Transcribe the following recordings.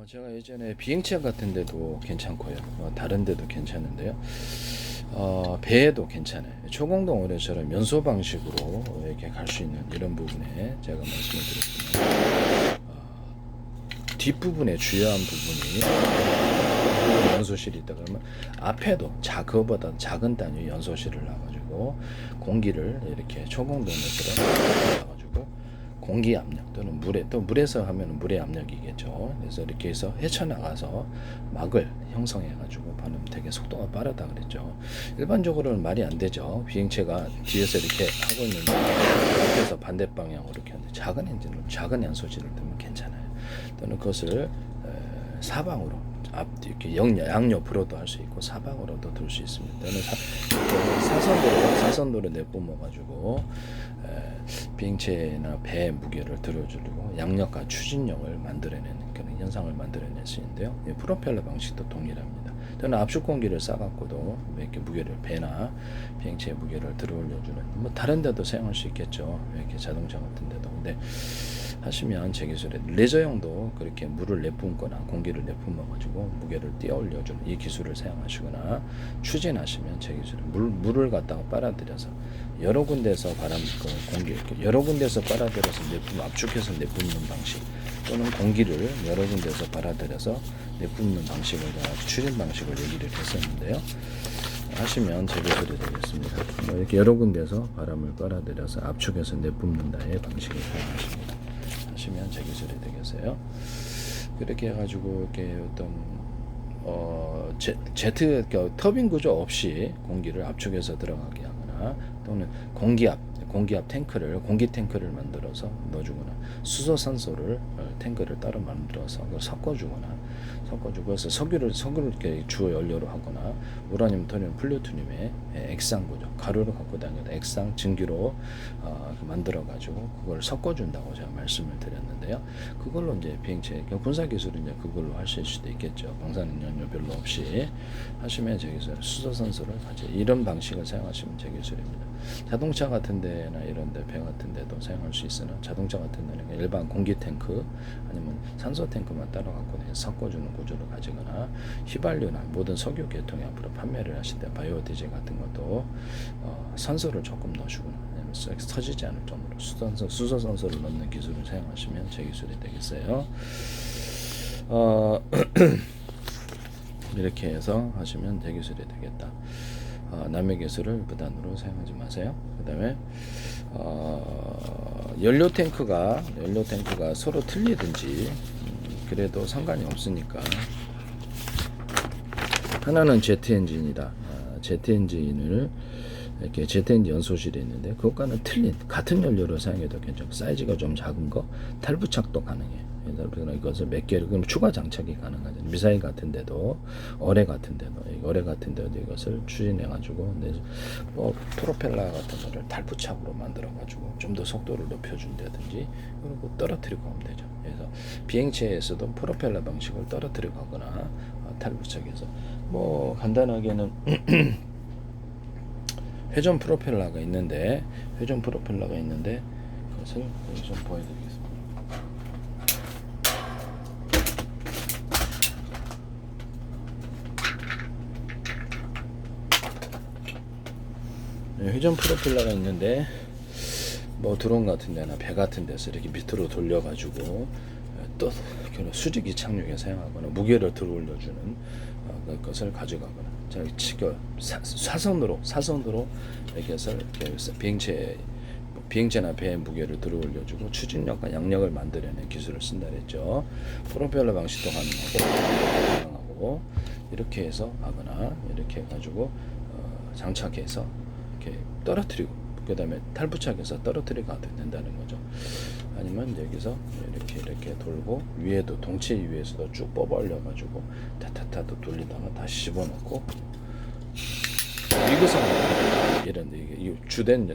제가 예전에 비행체 같은 데도 괜찮고요. 다른 데도 괜찮은데요. 배에도 괜찮아요. 초공동 어뢰처럼 연소 방식으로 이렇게 갈 수 있는 이런 부분에 제가 말씀을 드렸습니다. 뒷부분에 주요한 부분이 연소실이 있다 그러면 앞에도 그거보다 작은 단위 연소실을 놔가지고 공기를 이렇게 초공동어처럼 놔가지고 공기 압력 또는 물에서 하면 물의 압력이겠죠. 그래서 이렇게 해서 헤쳐나가서 막을 형성해가지고 반응 되게 속도가 빠르다 그랬죠. 일반적으로는 말이 안 되죠. 비행체가 뒤에서 이렇게 하고 있는데 앞에서 반대 방향으로 이렇게 하는데 작은 엔진을 작은 연소실을 두면 괜찮아요. 또는 그것을 사방으로 이렇게 양옆으로도 할 수 있고 사방으로도 둘 수 있습니다. 또는 사선도로 내뿜어 가지고 비행체나 배의 무게를 들어주고 양력과 추진력을 만들어내는 그런 현상을 만들어낼 수 있는데요. 프로펠러 방식도 동일합니다. 또는 압축 공기를 싸갖고도 이렇게 무게를 배나 비행체의 무게를 들어올려주는 다른 데도 사용할 수 있겠죠. 이렇게 자동차 같은 데도. 근데 하시면 제 기술에 레저용도 그렇게 물을 내뿜거나 공기를 내뿜어 가지고 무게를 띄어 올려주는 이 기술을 사용하시거나 추진하시면 제 기술에 물을 갖다가 빨아들여서 여러 군데서 공기 여러 군데서 빨아들여서 압축해서 내뿜는 방식 또는 공기를 여러 군데서 빨아들여서 내뿜는 방식을 추진 방식을 얘기를 했었는데요. 하시면 제 기술이 되겠습니다. 이렇게 여러 군데서 바람을 빨아들여서 압축해서 내뿜는다의 방식을 사용하십니다. 하시면 제 기술이 되겠어요. 그렇게 해가지고 이렇게 제트 터빈 구조 없이 공기를 압축해서 들어가게 하거나 또는 공기 탱크를 만들어서 넣어주거나 수소 산소를 탱크를 따로 만들어서 그걸 섞어주고 그래서 석유를 이렇게 주어 연료로 하거나 우라늄, 토륨, 플루토늄의 액상 구조 가루를 갖고 다니다 액상 증기로 만들어 가지고 그걸 섞어준다고 제가 말씀을 드렸는데요. 그걸로 이제 비행체 군사 기술은 이제 그걸로 하실 수도 있겠죠. 방사능 연료 별로 없이 하시면 제 기술 수소 산소를 같이 이런 방식을 사용하시면 제 기술입니다. 자동차 같은 데나 이런 데 배 같은 데도 사용할 수 있으나 자동차 같은 데는 일반 공기 탱크 아니면 산소 탱크만 따로 갖고 섞어주는 구조를 가지거나 휘발유나 모든 석유 계통에 앞으로 판매를 하실 때 바이오 디젤 같은 것도 산소를 조금 넣어주거나 터지지 않을 정도로 수소 산소를 넣는 기술을 사용하시면 제 기술이 되겠어요. 이렇게 해서 하시면 제 기술이 되겠다. 남의 기술을 무단으로 사용하지 마세요. 그 다음에 연료 탱크가 서로 틀리든지 그래도 상관이 없으니까 하나는 제트 엔진이다. 제트 엔진을 이렇게 제트 엔진 연소실에 있는데 그것과는 틀린 같은 연료를 사용해도 괜찮고 사이즈가 좀 작은 거 탈부착도 가능해요. 이것을 몇 개를 그럼 추가 장착이 가능하죠. 미사일 같은 데도 어뢰 같은 데도 이것을 추진해 가지고 프로펠러 같은 거를 탈부착으로 만들어 가지고 좀 더 속도를 높여 준다든지 그리고 떨어뜨리고 하면 되죠. 그래서 비행체에서도 프로펠러 방식을 떨어뜨려 가거나 탈부착해서 간단하게는 회전 프로펠러가 있는데 그것을 좀 보여드리겠습니다. 회전 프로펠러가 있는데 드론 같은 데나 배 같은 데서 이렇게 밑으로 돌려가지고 또 수직이 착륙에 사용하거나 무게를 들어 올려주는 것을 가져가거나 사선으로 이렇게 해서 비행체나 배의 무게를 들어 올려주고 추진력과 양력을 만들어내는 기술을 쓴다 그랬죠. 프로펠러 방식도 가능하고 이렇게 해서 하거나 이렇게 해가지고 장착해서 이렇게 떨어뜨리고 그 다음에 탈부착해서 떨어뜨리고 가도 된다는 거죠. 아니면 여기서 이렇게 돌고 위에도 동체 위에서도 쭉 뽑아 올려가지고 타타타도 돌리다가 다시 집어넣고 미그성 이런 이게 주된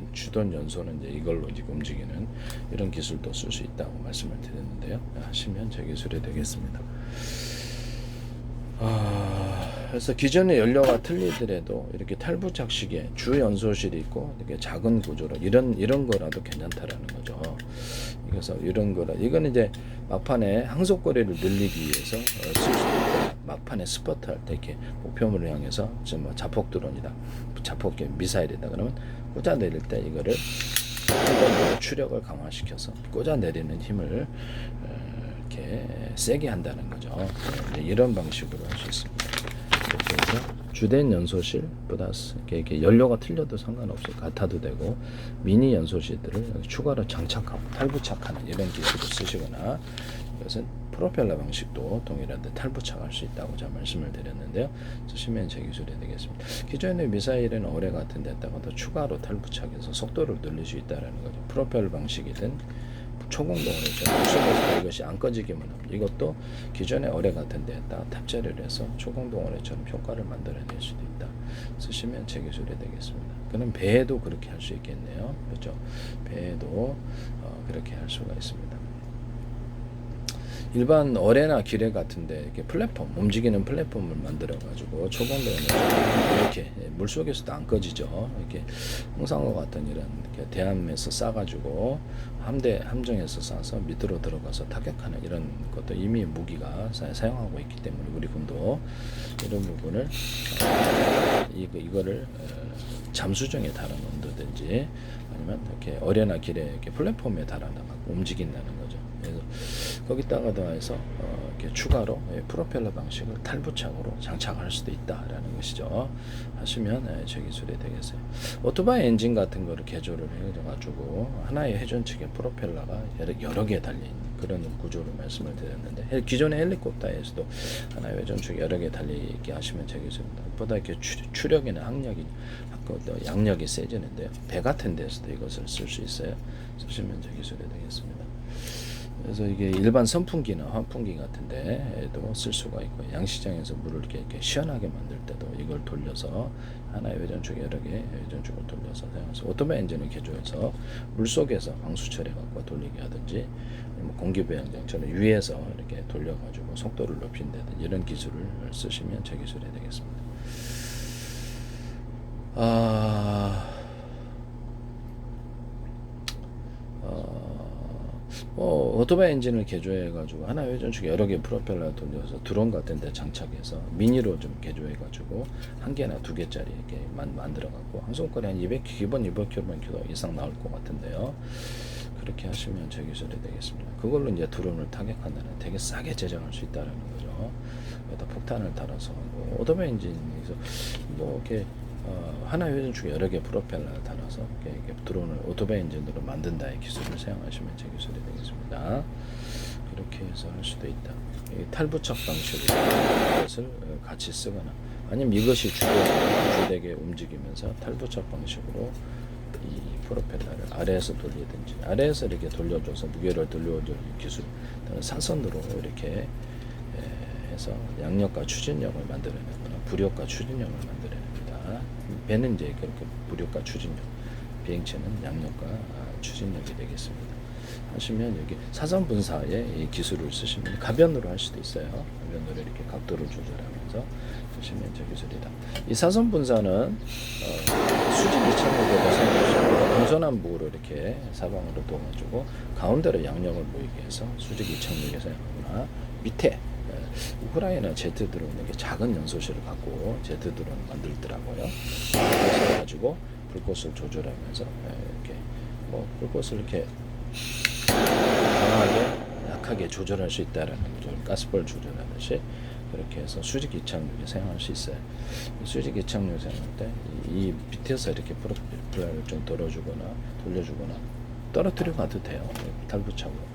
연소는 이제 이걸로 이제 움직이는 이런 기술도 쓸 수 있다고 말씀을 드렸는데요. 하시면 제 기술이 되겠습니다. 그래서 기존의 연료가 틀리더라도 이렇게 탈부착식에 주 연소실이 있고 이렇게 작은 구조로 이런 거라도 괜찮다라는 거죠. 그래서 이런 거라 이거는 이제 막판에 항속거리를 늘리기 위해서 쓸 수 있고 막판에 스퍼트 할 때 이렇게 목표물을 향해서 지금 뭐 자폭 드론이다, 자폭 미사일이다 그러면 꽂아 내릴 때 이거를 한번더 추력을 강화시켜서 꽂아 내리는 힘을 이렇게 세게 한다는 거죠. 이런 방식으로 할 수 있습니다. 이렇게 해서 주된 연소실 플러스 이렇게 연료가 틀려도 상관없어요. 같아도 되고 미니 연소실들을 추가로 장착하고 탈부착하는 이런 기술을 쓰시거나 이것은 프로펠러 방식도 동일한데 탈부착할 수 있다고 제가 말씀을 드렸는데요. 쓰시면 제 기술이 되겠습니다. 기존의 미사일은 어뢰 같은 데다가 더 추가로 탈부착해서 속도를 늘릴 수 있다는 거죠. 프로펠러 방식이든 초공동으로 물속에서 이것이 안 꺼지기만 하면 이것도 기존의 어뢰 같은 데에다 탑재를 해서 초공동어뢰처럼 효과를 만들어낼 수도 있다. 쓰시면 제 기술이 되겠습니다. 그럼 배에도 그렇게 할 수 있겠네요. 그렇죠? 배에도 그렇게 할 수가 있습니다. 일반 어뢰나 기뢰 같은데 이렇게 플랫폼, 움직이는 플랫폼을 만들어 가지고 초공동을 이렇게 물속에서도 안 꺼지죠. 이렇게 홍상어 같은 이런 이렇게 대함에서 싸가지고 함정에서 싸서 밑으로 들어가서 타격하는 이런 것도 이미 무기가 사용하고 있기 때문에 우리 군도 이런 부분을 이거를 잠수정에 달아놓는다든지 아니면 이렇게 어뢰나 기뢰 이렇게 플랫폼에 달아놔서 움직인다는 거죠. 그래서 거기다가 더해서 이렇게 추가로 프로펠러 방식을 탈부착으로 장착할 수도 있다라는 것이죠. 하시면 제 기술이 되겠어요. 오토바이 엔진 같은 거를 개조를 해가지고 하나의 회전 측에 프로펠러가 여러 개 달린 그런 구조로 말씀을 드렸는데 기존의 헬리콥터에서도 하나의 회전 축이 여러 개 달리게 하시면 제 기술입니다. 보다 이렇게 추력이나 항력이 양력이 세지는데요. 배 같은 데서도 이것을 쓸 수 있어요. 쓰시면 제 기술이 되겠습니다. 그래서 이게 일반 선풍기나 환풍기 같은데도 쓸 수가 있고 양시장에서 물을 이렇게 시원하게 만들 때도 이걸 돌려서 하나의 회전축 여러 개 회전축을 돌려서 사용해서 오토바이 엔진을 개조해서 물 속에서 방수 처리 갖고 돌리게 하든지 공기부양장처럼 위에서 이렇게 돌려가지고 속도를 높인다든지 이런 기술을 쓰시면 제 기술이 되겠습니다. 오토바이 엔진을 개조해가지고 하나 회전축에 여러 개 프로펠러 돌려서 드론 같은 데 장착해서 미니로 좀 개조해가지고 한 개나 두 개짜리 이렇게 만들어갖고 항속거리 한 200, 기본 200km 이상 나올 것 같은데요. 그렇게 하시면 제 기술이 되겠습니다. 그걸로 이제 드론을 타격한다는 되게 싸게 제작할 수 있다는 거죠. 여기다 폭탄을 달아서 오토바이 엔진에서 뭐 이렇게 하나 회전축에 여러 개 프로펠러 달아서 이렇게 드론을 오토바이 엔진으로 만든다의 기술을 사용하시면 제 기술이 되겠습니다. 그렇게 해서 할 수도 있다. 탈부착 방식으로 이것을 같이 쓰거나 아니면 이것이 주되게 움직이면서 탈부착 방식으로 이 프로펠러를 아래에서 돌리든지 아래에서 이렇게 돌려줘서 무게를 돌려줄 기술 사선으로 이렇게 해서 양력과 추진력을 만들어내거나 부력과 추진력을 만들어냅니다. 배는 이제 그렇게 부력과 추진력, 비행체는 양력과 추진력이 되겠습니다. 하시면 여기 사선 분사에 이 기술을 쓰시면 가변으로 할 수도 있어요. 가변으로 이렇게 각도를 조절하면서 쓰시면 저 기술이다. 이 사선 분사는 수직 이착륙에다 사용하시고 동서남북으로 이렇게 사방으로 도와주고 가운데로 양력을 모이게 해서 수직 이착륙에 사용하거나 밑에 우크라이나 제트 드론에게 작은 연소실을 갖고 제트 드론을 만들더라고요. 그래서 가지고 불꽃을 조절하면서 이렇게 불꽃을 이렇게 강하게 약하게 조절할 수 있다라는 거죠. 가스볼 조절하듯이 그렇게 해서 수직 이착륙에 사용할 수 있어요. 수직 이착륙 사용할 때 이 밑에서 이렇게 프로펠러를 좀 돌려주거나 떨어뜨려 가도 돼요. 탈부착으로.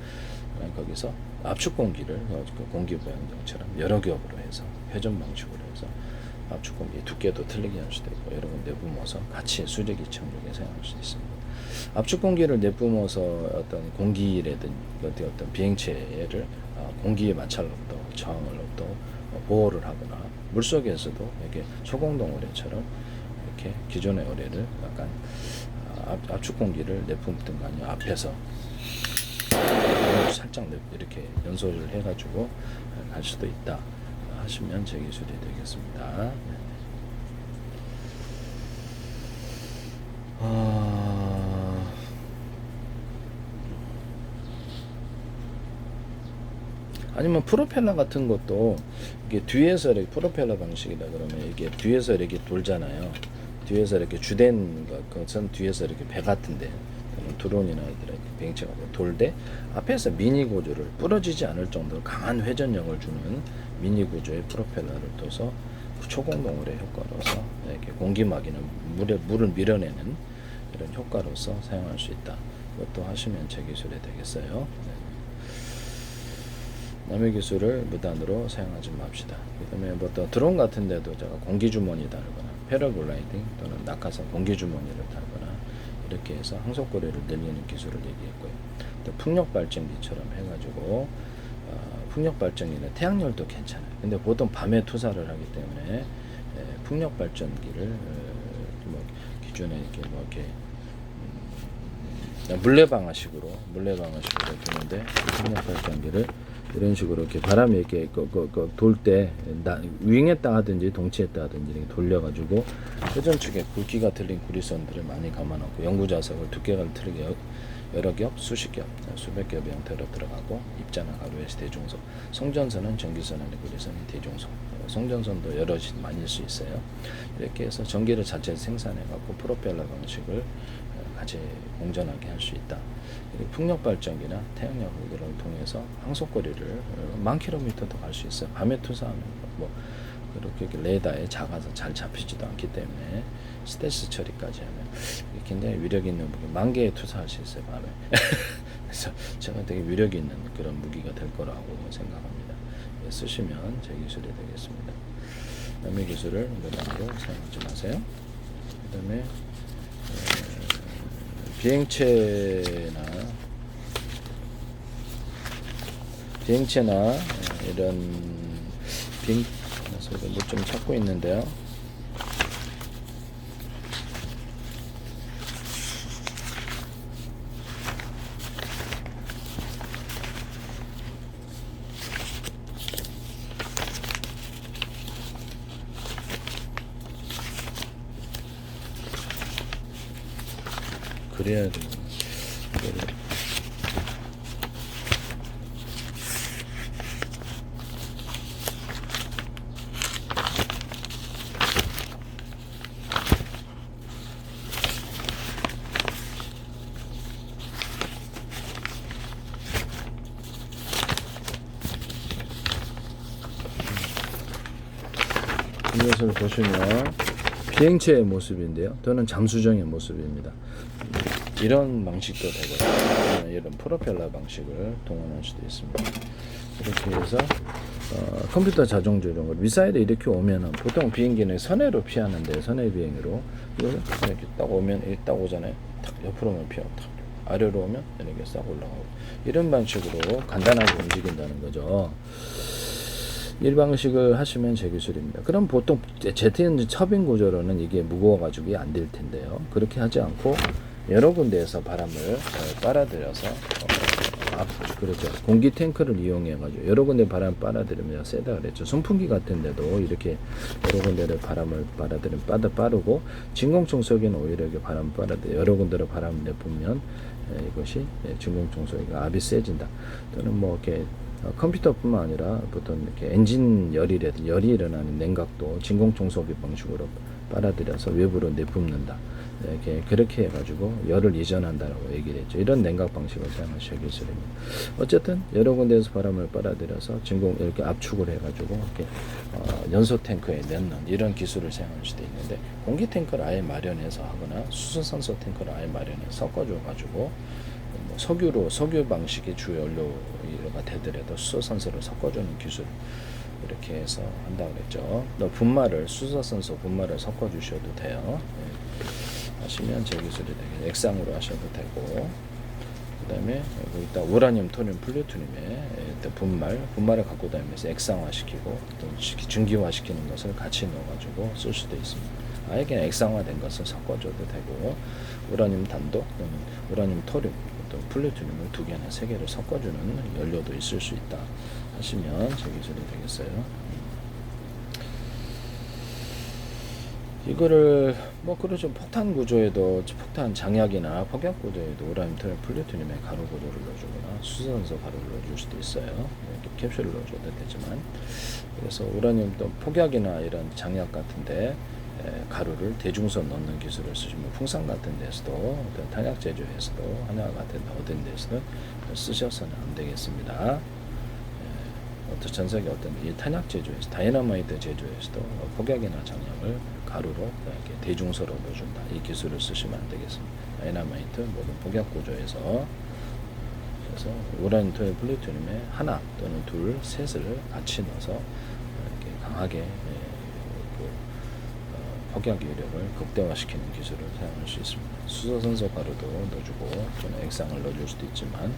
거기서 압축 공기를 공기부양장처럼 여러 겹으로 해서 회전 방식으로 해서 압축 공기 두께도 틀리게 할 수도 있고 여러 군데 내뿜어서 같이 수직 이착륙에 사용할 수 있습니다. 압축 공기를 내뿜어서 어떤 공기라든지 어떤 비행체를 공기의 마찰로부터 저항으로부터 보호를 하거나 물속에서도 이렇게 초공동 어뢰처럼 이렇게 기존의 어뢰를 약간 압축 공기를 내뿜든가 아니면 앞에서 살짝 이렇게 연소를 해가지고 갈 수도 있다 하시면 제 기술이 되겠습니다. 아니면 프로펠러 같은 것도 이게 뒤에서 이렇게 프로펠러 방식이다 그러면 이게 뒤에서 이렇게 돌잖아요. 뒤에서 이렇게 주된 것은 뒤에서 이렇게 배 같은데 드론이나 이렇게 비행체가 돌대 앞에서 미니 구조를 부러지지 않을 정도로 강한 회전력을 주는 미니 구조의 프로펠러를 둬서 초공동물의 효과로서 이렇게 공기막이나 물을 밀어내는 이런 효과로서 사용할 수 있다. 그것도 하시면 제 기술이 되겠어요. 남의 기술을 무단으로 사용하지 맙시다. 그다음에 뭐 또 드론 같은 데도 제가 공기주머니 달거나 패러글라이딩 또는 낙하산 공기주머니를 달거나 이렇게 해서 항속거리를 늘리는 기술을 얘기했고요. 또 풍력발전기처럼 해가지고 풍력발전기는 태양열도 괜찮아요. 근데 보통 밤에 투사를 하기 때문에 풍력발전기를 뭐 기존에 이렇게 뭐 이렇게 물레방아식으로 두는데 풍력발전기를 이런 식으로 이렇게 바람이 이렇게 돌 때 윙했다 하든지 동치했다 하든지 이렇게 돌려가지고 회전축에 굵기가 틀린 구리선들을 많이 감아놓고 영구자석을 두께가 틀리게 여러 겹, 수십 겹, 수백 겹의 형태로 들어가고 입자나 가로에서 대중선, 송전선은 전기선 안에 구리선이 대중선, 송전선도 여럿이 많일 수 있어요. 이렇게 해서 전기를 자체 생산해갖고 프로펠러 방식을 같이 공전하게 할 수 있다. 풍력발전기나 태양열을 통해서 항속거리를 10,000km도 갈 수 있어요. 밤에 투사하는 뭐 그렇게 레이더에 작아서 잘 잡히지도 않기 때문에 스텔스 처리까지 하면 굉장히 위력 있는 무기 10,000개에 투사할 수 있어요. 밤에. 그래서 제가 되게 위력 있는 그런 무기가 될 거라고 생각합니다. 쓰시면 제 기술이 되겠습니다. 남의 기술을 무단으로 사용하지 마세요. 그 다음에 비행체나 이런 그래서 뭐 좀 찾고 있는데요. 그래야 돼. 이것을 보시면 비행체의 모습인데요. 또는 잠수정의 모습입니다. 이런 방식도 되고요. 이런 프로펠러 방식을 동원할 수도 있습니다. 이렇게 해서 컴퓨터 자동 조종을 미사일이 이렇게 오면은 보통 비행기는 선해로 피하는데 선해 비행으로 이렇게 딱 오면 이렇게 딱 오잖아요. 탁 옆으로만 피하고 탁 아래로 오면 이렇게 싹 올라가고 이런 방식으로 간단하게 움직인다는 거죠. 이 방식을 하시면 제 기술입니다. 그럼 보통 제트 엔진 터빈 구조로는 이게 무거워가지고 안 될 텐데요. 그렇게 하지 않고 여러 군데에서 바람을 빨아들여서 그렇죠. 공기 탱크를 이용해가지고 여러 군데 바람 빨아들이면 세다 그랬죠. 선풍기 같은데도 이렇게 여러 군데를 바람을 빨아들이면 빠르고 진공청소기는 오히려 이렇게 바람 빨아들여 여러 군데로 바람을 내뿜으면 이것이 진공청소기가 압이 세진다. 또는 뭐 이렇게 컴퓨터뿐만 아니라 보통 이렇게 엔진 열이라든지 열이 일어나는 냉각도 진공청소기 방식으로 빨아들여서 외부로 내뿜는다. 이렇게 그렇게 해가지고 열을 이전한다라고 얘기를 했죠. 이런 냉각 방식을 사용하셔야 기술입니다. 어쨌든 여러 군데에서 바람을 빨아들여서 진공 이렇게 압축을 해가지고 이렇게 연소 탱크에 넣는 이런 기술을 사용할 수도 있는데 공기 탱크를 아예 마련해서 하거나 수소산소 탱크를 아예 마련해서 섞어줘가지고 뭐 석유 방식의 주 연료가 되더라도 수소산소를 섞어주는 기술 이렇게 해서 한다고 그랬죠. 또 수소산소 분말을 섞어주셔도 돼요. 하시면 제 기술이 되게 액상으로 하셔도 되고 그 다음에 여기다 우라늄, 토륨, 플루토늄의 분말을 갖고 다니면서 액상화시키고 또 증기화시키는 것을 같이 넣어가지고 쓸 수도 있습니다. 아예 그냥 액상화된 것을 섞어줘도 되고 우라늄 단독 또는 우라늄 토륨 또 플루토늄을 2개나 3개를 섞어주는 연료도 있을 수 있다 하시면 제 기술이 되겠어요. 이거를 뭐 그러죠. 폭탄 구조에도 폭탄 장약이나 폭약 구조에도 우라늄, 토륨, 플루토늄의 가루 구조를 넣어주거나 수소산소 가루를 넣어줄 수도 있어요. 이렇게 캡슐을 넣어줘도 되지만 그래서 우라늄 또 폭약이나 이런 장약 같은데 가루를 대중선 넣는 기술을 쓰시면 풍산 같은 데서도 어떤 탄약 제조에서도 한약 같은 어떤 데서는 쓰셔서는 안 되겠습니다. 어떤 전 세계 어떤 이 탄약 제조에서 다이너마이트 제조에서도 폭약이나 장약을 가루로 이렇게 대중서로 넣어준다. 이 기술을 쓰시면 안 되겠습니다. 다이너마이트 모든 폭약 구조에서 그래서 우라늄, 토륨, 플루토늄의 하나 또는 둘, 셋을 같이 넣어서 이렇게 강하게 폭약 위력을 극대화시키는 기술을 사용할 수 있습니다. 수소산소 가루도 넣어주고 또는 액상을 넣어줄 수도 있지만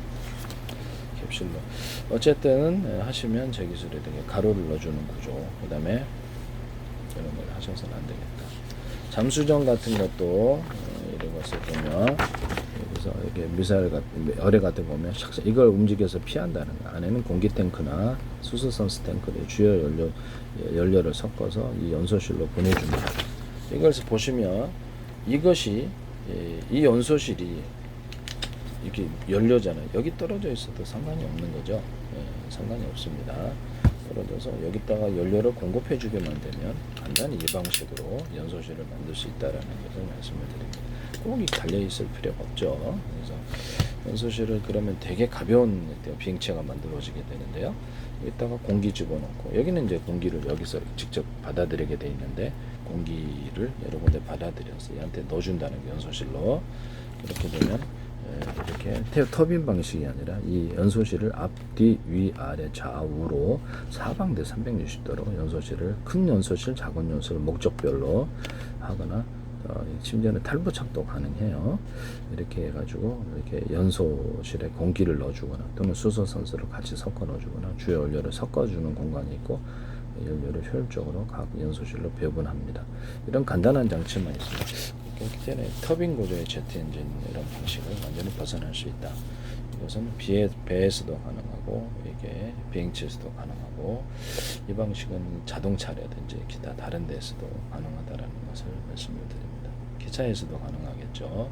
캡슐로 어쨌든 하시면 제 기술에 되게 가루를 넣어주는 구조 그 다음에 이런 걸 하셔서는 안 되겠다. 잠수정 같은 것도 이런 것을 보면 여기서 이렇게 미사일 같은 어뢰 같은 거 보면 이걸 움직여서 피한다는 거. 안에는 공기 탱크나 수소산소 탱크에 주요 연료를 섞어서 이 연소실로 보내줍니다. 이것을 보시면 이것이 이 연소실이 이렇게 연료잖아요. 여기 떨어져 있어도 상관이 없는 거죠. 상관이 없습니다. 떨어져서 여기다가 연료를 공급해 주게만 되면 간단히 이 방식으로 연소실을 만들 수 있다라는 것을 말씀을 드립니다. 꼭 달려 있을 필요가 없죠. 그래서 연소실을 그러면 되게 가벼운 비행체가 만들어지게 되는데요. 여기다가 공기 집어넣고 여기는 이제 공기를 여기서 직접 받아들이게 돼 있는데 공기를 여러 군데 받아들여서 얘한테 넣어준다는 게 연소실로 그렇게 되면 이렇게 터빈 방식이 아니라 이 연소실을 앞뒤 위 아래 좌우로 사방대 360도로 연소실을 큰 연소실 작은 연소실 목적별로 하거나 심지어는 탈부착도 가능해요. 이렇게 해가지고 이렇게 연소실에 공기를 넣어주거나 또는 수소산소를 같이 섞어 넣어주거나 주요 연료를 섞어주는 공간이 있고 연료를 효율적으로 각 연소실로 배분합니다. 이런 간단한 장치만 있습니다. 그렇기 때문에 터빈 구조의 제트 엔진 이런 방식을 완전히 벗어날 수 있다. 이것은 배에서도 가능하고 이게 비행체에서도 가능하고 이 방식은 자동차라든지 기타 다른 데서도 가능하다라는 것을 말씀을 드립니다. 기차에서도 가능하겠죠.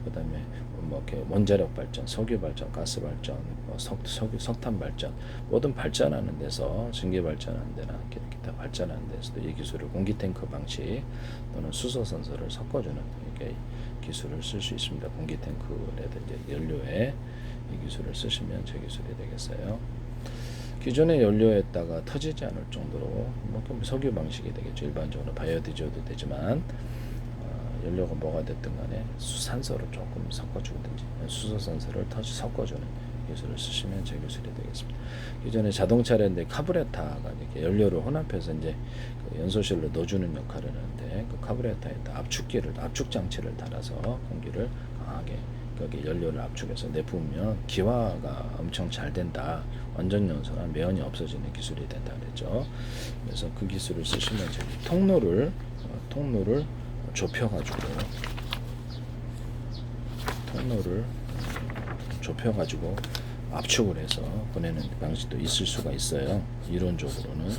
그다음에 뭐 이렇게 원자력 발전, 석유 발전, 가스 발전, 석탄 발전 모든 발전하는 데서 전기 발전하는 데나 기타 발전하는 데서도 이 기술을 공기 탱크 방식 또는 수소산소를 섞어주는 이렇게 기술을 쓸 수 있습니다. 공기 탱크라든지 연료에 이 기술을 쓰시면 제 기술이 되겠어요. 기존의 연료에다가 터지지 않을 정도로 뭐 석유 방식이 되겠죠. 일반적으로 바이오디젤도 되지만 연료가 뭐가 됐든 간에 산소를 조금 섞어주든지 수소산소를 더 섞어주는 기술을 쓰시면 제 기술이 되겠습니다. 기존에 자동차라는데 카브레타가 이렇게 연료를 혼합해서 이제 그 연소실로 넣어주는 역할을 하는데 그 카브레타에다 압축 장치를 달아서 공기를 강하게 거기 연료를 압축해서 내뿜으면 기화가 엄청 잘 된다. 완전 연소나 매연이 없어지는 기술이 된다 그랬죠. 그래서 그 기술을 쓰시면 저기 통로를 좁혀가지고 압축을 해서 보내는 방식도 있을 수가 있어요. 이론적으로는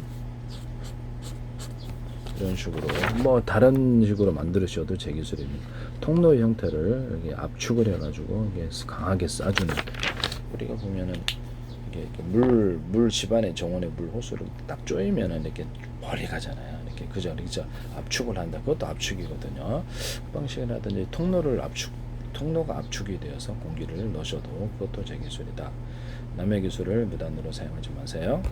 이런 식으로 뭐 다른 식으로 만들으셔도 제 기술입니다. 통로 형태를 이렇게 압축을 해가지고 이게 강하게 쏴주는 우리가 보면은 이게 물 집안의 정원의 물 호수를 딱 조이면은 이렇게 멀리 가잖아요. 이렇게 그죠? 압축을 한다. 그것도 압축이거든요. 그 방식이라든지 통로가 압축이 되어서 공기를 넣으셔도 그것도 제 기술이다. 남의 기술을 무단으로 사용하지 마세요.